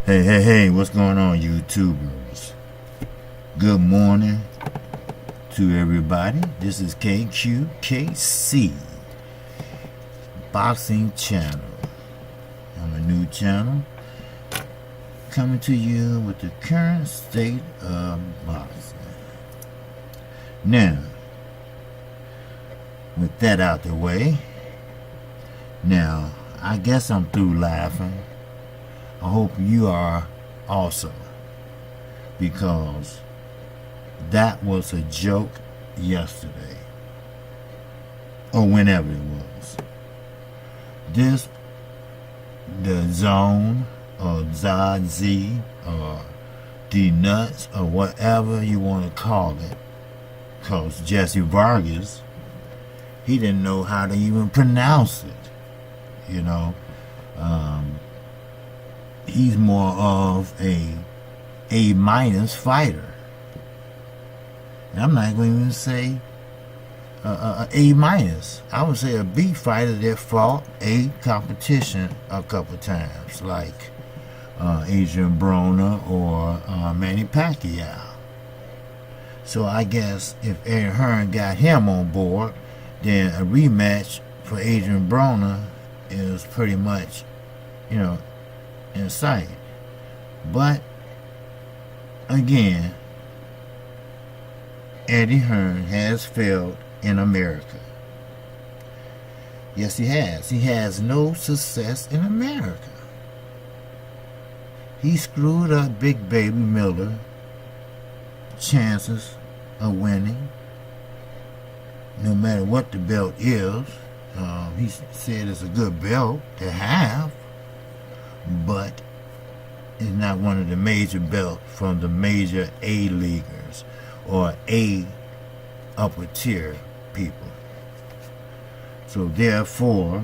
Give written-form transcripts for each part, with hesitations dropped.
Hey, what's going on, YouTubers? Good morning to everybody. This is KQKC Boxing Channel. I'm a new channel coming to you with the current state of boxing. Now, with that out the way, now I guess I'm through laughing. I hope you are also, because that was a joke yesterday, or whenever it was. This, the Zone, or Dazn, or the Nuts, or whatever you want to call it, because Jesse Vargas, he didn't know how to even pronounce it, you know. He's more of A minus fighter. And I'm not going to even say A minus. I would say a B fighter that fought A competition a couple times, like Adrian Broner or Manny Pacquiao. So I guess if Hearn got him on board, then a rematch for Adrian Broner is pretty much, you know, in sight. But again, Eddie Hearn has failed in America. Yes, he has. He has no success in America. He screwed up Big Baby Miller chances of winning, no matter what the belt is. He said it's a good belt to have, but it's not one of the major belts from the major A-leaguers or A upper tier people. So therefore,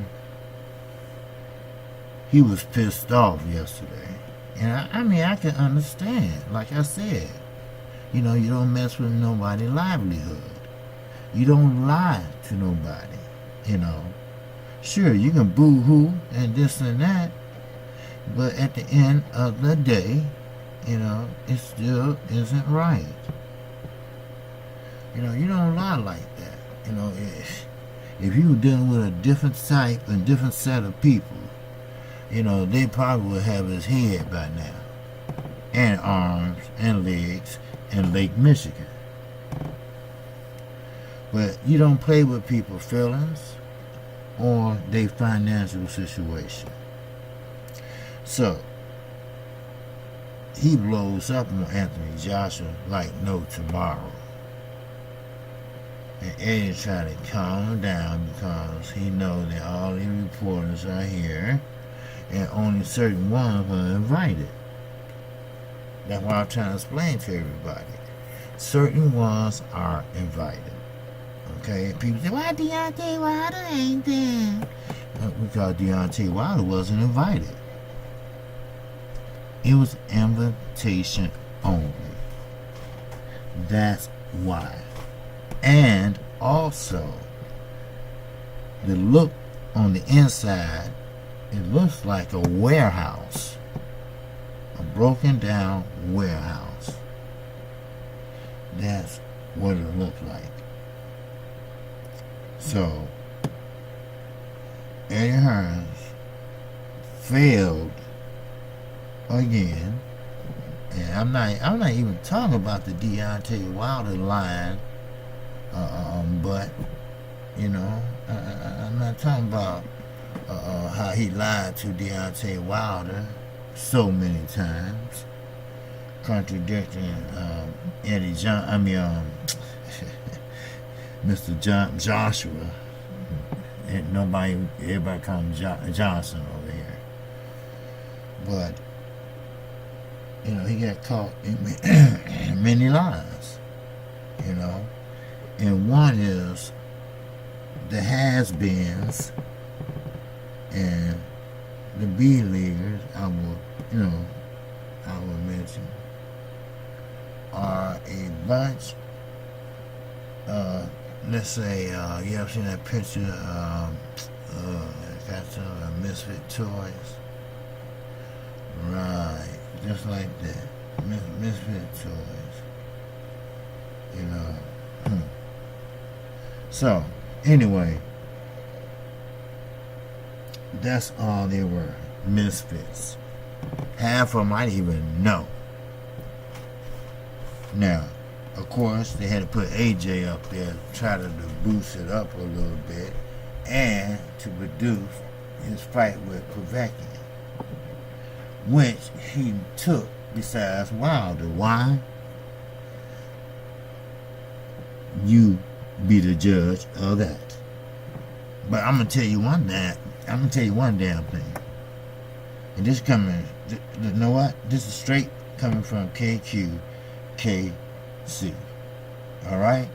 he was pissed off yesterday. And I mean, I can understand. Like I said, you know, you don't mess with nobody's livelihood. You don't lie to nobody, you know. Sure, you can boo-hoo and this and that, but at the end of the day, you know, it still isn't right. You know, you don't lie like that. You know, if you were dealing with a different type and different set of people, you know, they probably would have his head by now, and arms and legs in Lake Michigan. But you don't play with people's feelings or their financial situation. So, he blows up on Anthony Joshua like no tomorrow. And Eddie tried to calm him down because he knows that all the reporters are here and only certain ones are invited. That's what I'm trying to explain to everybody. Certain ones are invited. Okay? People say, why Deontay Wilder ain't there? Because Deontay Wilder wasn't invited. It was invitation only. That's why. And also, the look on the inside, it looks like a warehouse. A broken down warehouse. That's what it looked like. So, Eddie Hearn failed again, and I'm not even talking about the Deontay Wilder line, but you know, I'm not talking about how he lied to Deontay Wilder so many times, contradicting Eddie Mr. Joshua, and everybody calls him Johnson over here. But you know, he got caught in many lies, you know. And one is the has-beens and the B-leaguers, I will mention, are a bunch, let's say, you ever seen that picture, got some misfit toys? Right. Just like that. Misfit toys. You know. So, anyway, that's all they were. Misfits. Half of them I didn't even know. Now, of course, they had to put AJ up there, try to boost it up a little bit, and to produce his fight with Povetkin, which he took besides Wilder. Why? You be the judge of that. But I'm gonna tell you one damn thing. And this coming, you know what? This is straight coming from KQKC. Alright?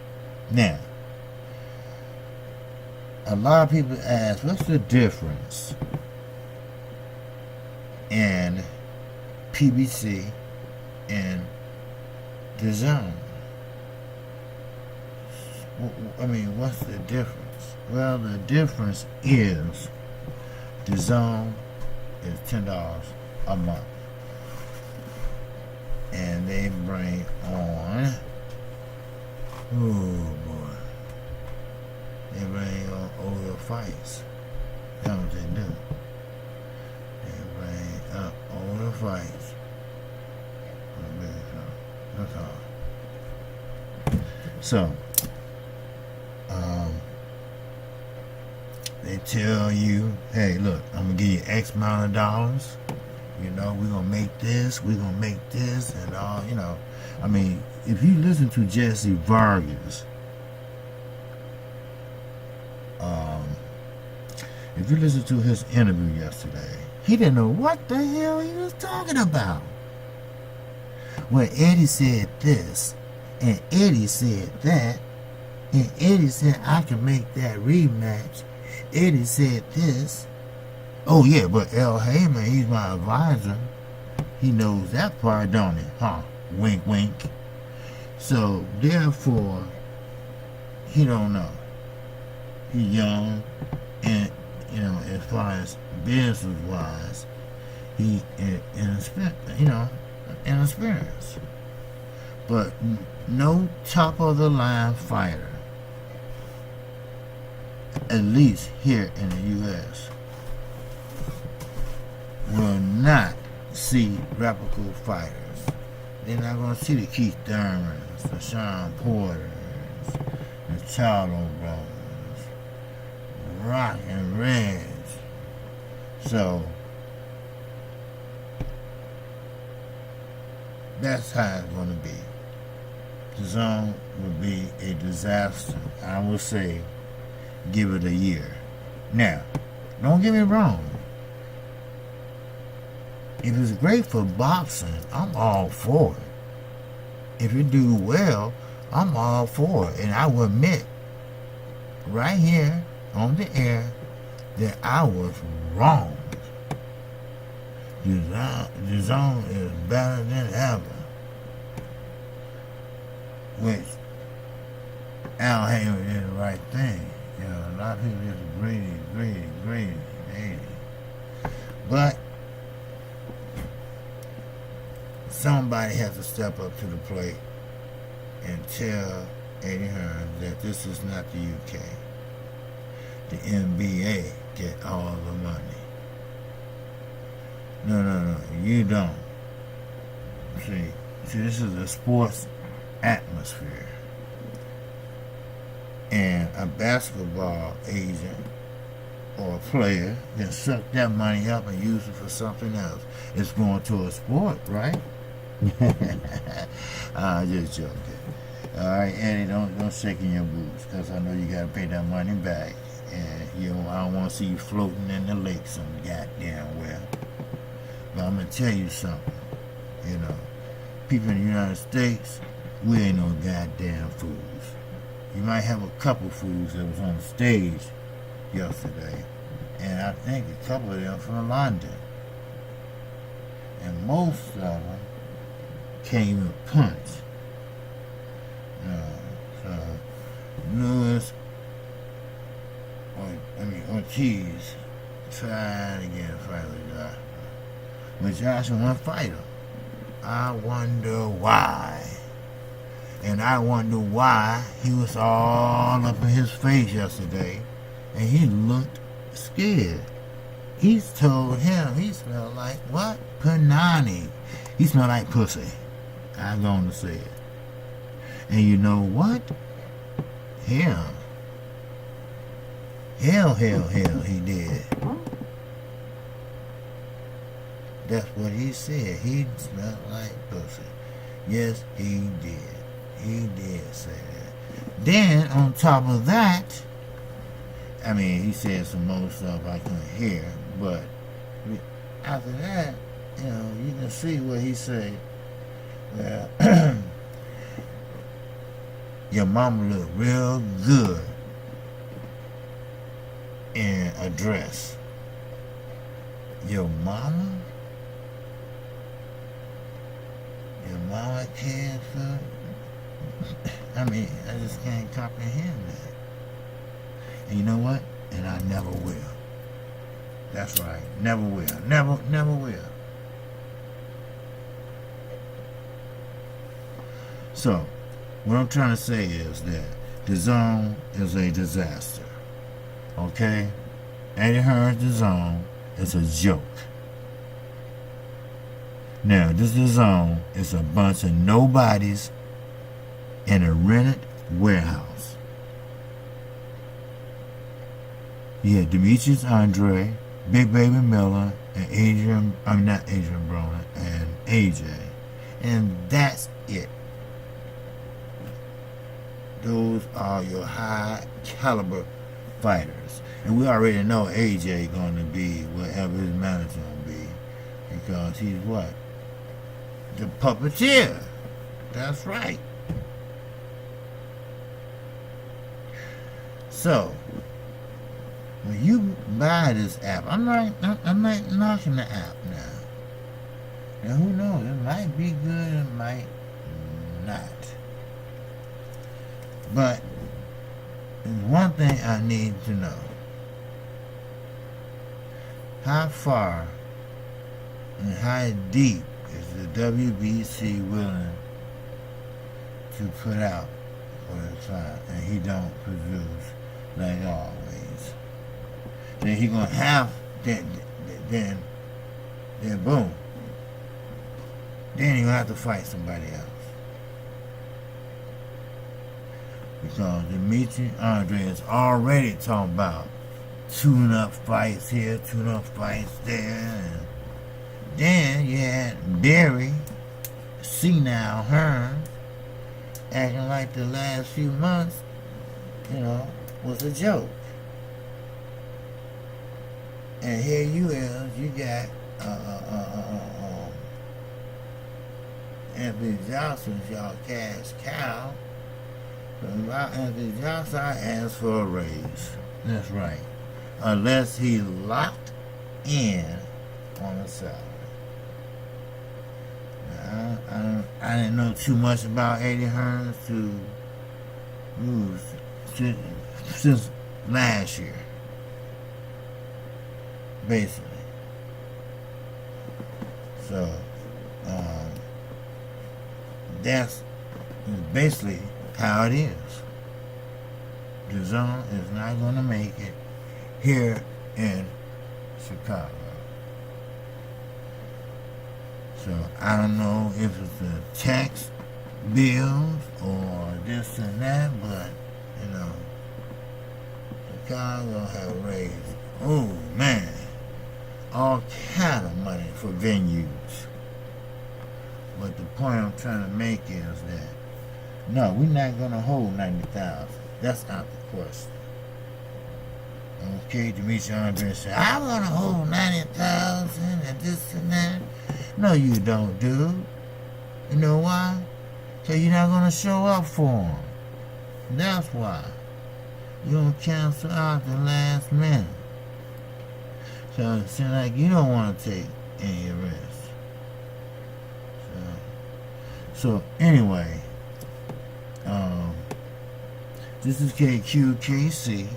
Now, a lot of people ask, what's the difference in PBC and Dazn? I mean, what's the difference? Well, the difference is Dazn is $10 a month, and they bring on, oh boy, they bring on older fights. That's what they do. They bring up older fights. That's all. So, they tell you, hey, look, I'm going to give you X amount of dollars. You know, we're going to make this, and all, you know. I mean, if you listen to Jesse Vargas, if you listen to his interview yesterday, he didn't know what the hell he was talking about. When Eddie said this, and Eddie said that, and Eddie said I can make that rematch. Eddie said this. Oh yeah, but L. Heyman, he's my advisor. He knows that part, don't he? Huh? Wink, wink. So therefore, he don't know. He's young, and you know, as far as business wise, he inexperienced. But no top of the line fighter, at least here in the U.S., will not see replicable fighters. They're not going to see the Keith Thurmans, the Sean Porters, the Charlo Brothers, Rock and Reds. So, that's how it's going to be. Dazn will be a disaster. I will say, give it a year. Now, don't get me wrong. If it's great for boxing, I'm all for it. If you do well, I'm all for it. And I will admit, right here on the air, that I was wrong. Dazn is better than ever. Which Al Heyman did the right thing. You know, a lot of people just greedy. But somebody has to step up to the plate and tell Eddie Hearn that this is not the UK. The NBA get all the money. No, you don't. See, this is a sports atmosphere. And a basketball agent or a player can suck that money up and use it for something else. It's going to a sport, right? Just joking. Alright, Eddie, don't shake in your boots, because I know you got to pay that money back. And you know, I don't want to see you floating in the lake some goddamn well. But I'm going to tell you something. You know, people in the United States, we ain't no goddamn fools. You might have a couple fools that was on the stage yesterday, and I think a couple of them from London. And most of them can't even punch. So Lewis, Ortiz tried to get a fight with Joshua. But Joshua won't fight him. I wonder why. And I wonder why he was all up in his face yesterday and he looked scared. He's told him he smelled like what? Panani. He smelled like pussy. I'm going to say it. And you know what? Hell, he did. That's what he said. He smelled like pussy. Yes, he did. He did say that. Then, on top of that, I mean, he said some more stuff I couldn't hear, but after that, you know, you can see what he said. Well, your mama look real good in a dress. Your mama? Your mama cares for? I mean, I just can't comprehend that. And you know what? And I never will. That's right. Never will. Never will. So, what I'm trying to say is that Dazn is a disaster. Okay? Eddie Hearn's Dazn is a joke. Now, this Dazn is a bunch of nobodies in a rented warehouse. You had Demetrius Andre, Big Baby Miller, and not Adrian Broner, and AJ. And that's it. Those are your high caliber fighters. And we already know AJ going to be whatever his manager going to be. Because he's what? The puppeteer. That's right. So, when you buy this app, I'm not knocking the app now. Now who knows? It might be good, it might not. But there's one thing I need to know. How far and how deep is the WBC willing to put out for the client, and he don't produce like always? Then he gonna have then boom. Then he gonna have to fight somebody else. Because Demetrius Andre is already talking about tune-up fights here, tune-up fights there. And then you had Barry, senile Hearn, acting like the last few months, you know, was a joke. And here you got Anthony Johnson's y'all cash cow. So about Anthony Johnson, I asked for a raise. That's right. Unless he locked in on a salary. Now, I didn't know too much about Eddie Hearn since last year. Basically. So, that's basically how it is. Dazn is not going to make it here in Chicago. So I don't know if it's the tax bills or this and that, but you know, Chicago have raised, oh man, all kind of money for venues. But the point I'm trying to make is that no, we're not going to hold 90,000. That's out the question. Okay, Demetrius Andre said, I want to hold 90,000 and this and that. No, you don't, dude. You know why? Because you're not going to show up for them. That's why. You're going to cancel out the last minute. So it seems like you don't want to take any risk. So anyway, this is KQKC,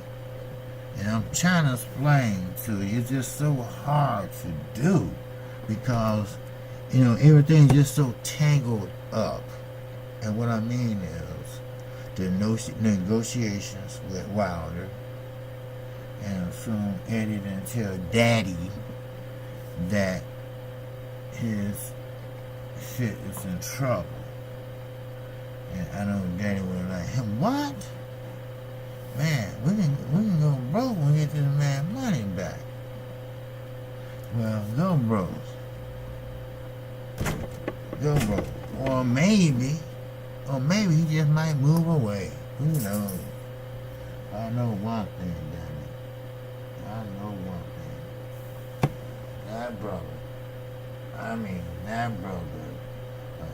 and I'm trying to explain to you, it's just so hard to do, because You know, everything's just so tangled up. And what I mean is the negotiations with Wilder, and soon Eddie didn't tell Daddy that his shit is in trouble. And I know Daddy was like, hey, what? Man, we can go broke when we get this man money back. Well, go broke. Go broke. Or maybe he just might move away. Who knows? I know one thing, damn it. I know one thing. That brother,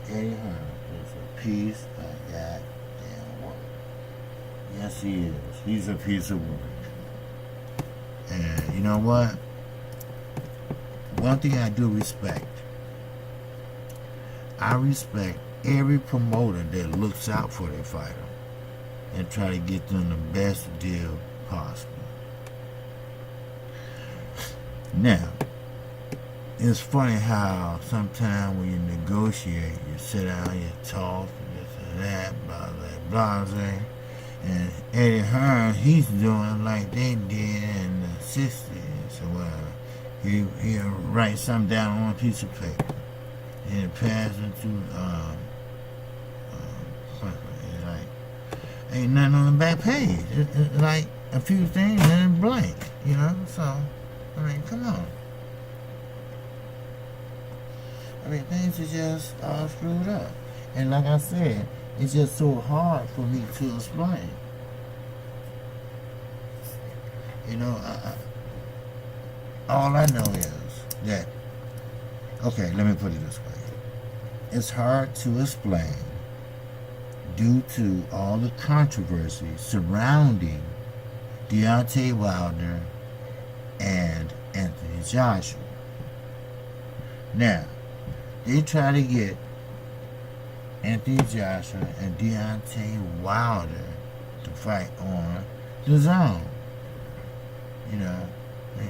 Eddie Hearn is a piece of goddamn work. Yes, he is. He's a piece of work. And you know what? One thing I do respect. I respect every promoter that looks out for their fighter and try to get them the best deal possible. Now, it's funny how sometimes when you negotiate, you sit down, you talk, this and that, blah, blah, blah, blah. And Eddie Hearn, he's doing like they did in the 60s or whatever. He'll write something down on a piece of paper and pass it to, like, ain't nothing on the back page. It's like a few things and it's blank, you know? So, I mean, come on. I mean, things are just all screwed up. And like I said, it's just so hard for me to explain. You know, all I know is that, okay, let me put it this way. It's hard to explain due to all the controversy surrounding Deontay Wilder and Anthony Joshua. Now, they try to get Anthony Joshua and Deontay Wilder to fight on Dazn. You know, they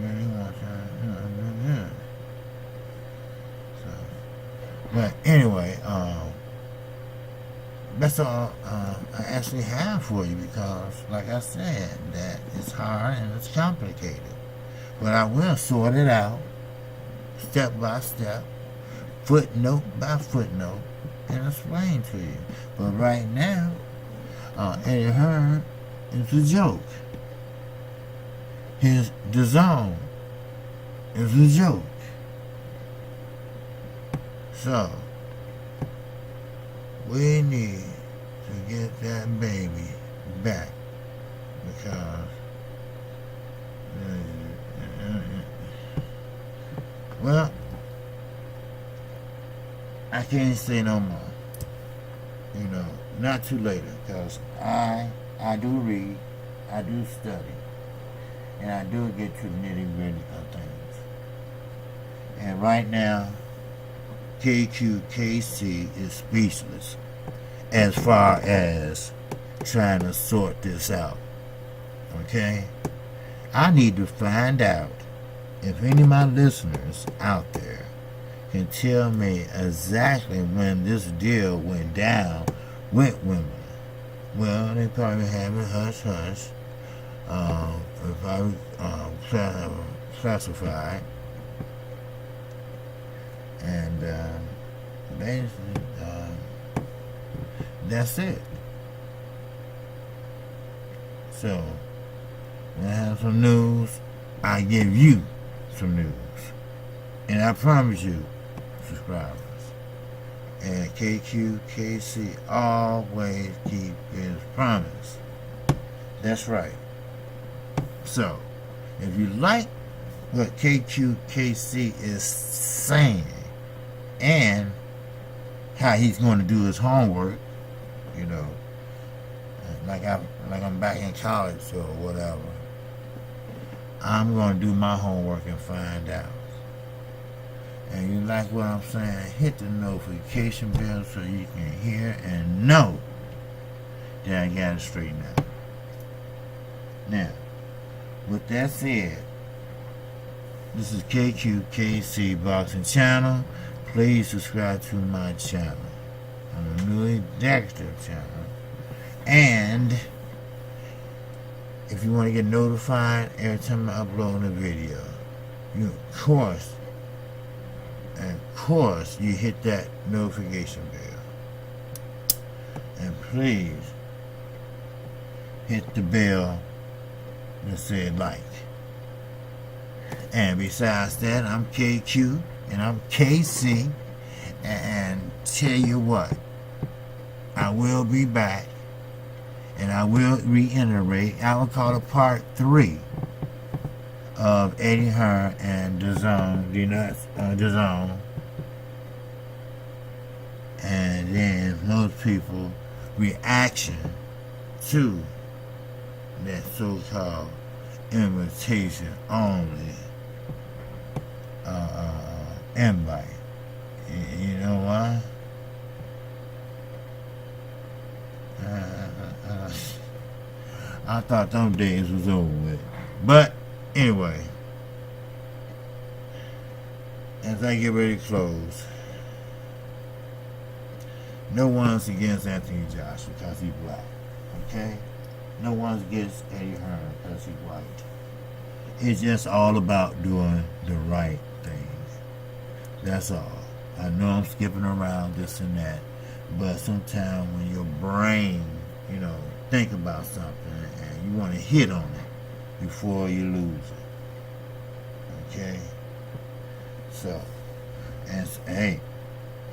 really want to, you know, do good. So, but anyway, that's all I actually have for you because, like I said, that it's hard and it's complicated. But I will sort it out, step by step, footnote by footnote, and explain to you. But right now, Eddie Hearn is a joke. His Dazn is a joke. So, we need to get that baby back because, well, I can't say no more. You know, not too later, because I do read, I do study, and I do get to the nitty-gritty of things. And right now, KQKC is speechless as far as trying to sort this out. Okay? I need to find out if any of my listeners out there can tell me exactly when this deal went down with women. Well, they probably have it hush-hush. If I classified. And basically, that's it. So, when I have some news, I give you some news. And I promise you, subscribers, and KQKC always keep his promise. That's right. So, if you like what KQKC is saying and how he's going to do his homework, you know, like I'm back in college or whatever, I'm going to do my homework and find out. And you like what I'm saying, hit the notification bell so you can hear and know that I got it straightened out. Now, with that said, this is KQKC Boxing Channel. please subscribe to my channel. I'm a newly Dazn channel. And if you want to get notified every time I upload a video, you of course you hit that notification bell. And please hit the bell that said like. And besides that, I'm KQ and I'm KC, and tell you what, I will be back, and I will reiterate, I will call it part 3 of Eddie Hearn and Dazn, Dazn, and then most people reaction to that so-called invitation only invite. You know why? I thought those days was over with. But anyway, as I get ready to close, no one's against Anthony Joshua because he's black. Okay? No one's against Eddie Hearn because he's white. It's just all about doing the right thing. That's all. I know I'm skipping around this and that, but sometimes when your brain, think about something and you want to hit on it before you lose it. Okay? So, and hey,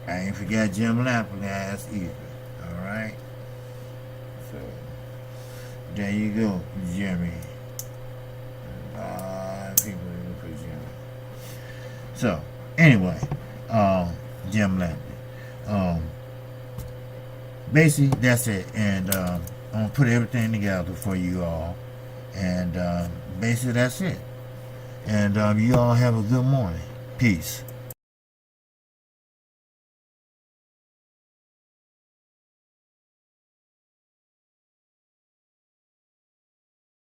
I ain't forgot Jim Lampley ass either. Alright? So, there you go, Jimmy. People looking for Jimmy. So, anyway, Jim Lampley. Basically, that's it. And I'm going to put everything together for you all. And basically, that's it. And you all have a good morning. Peace.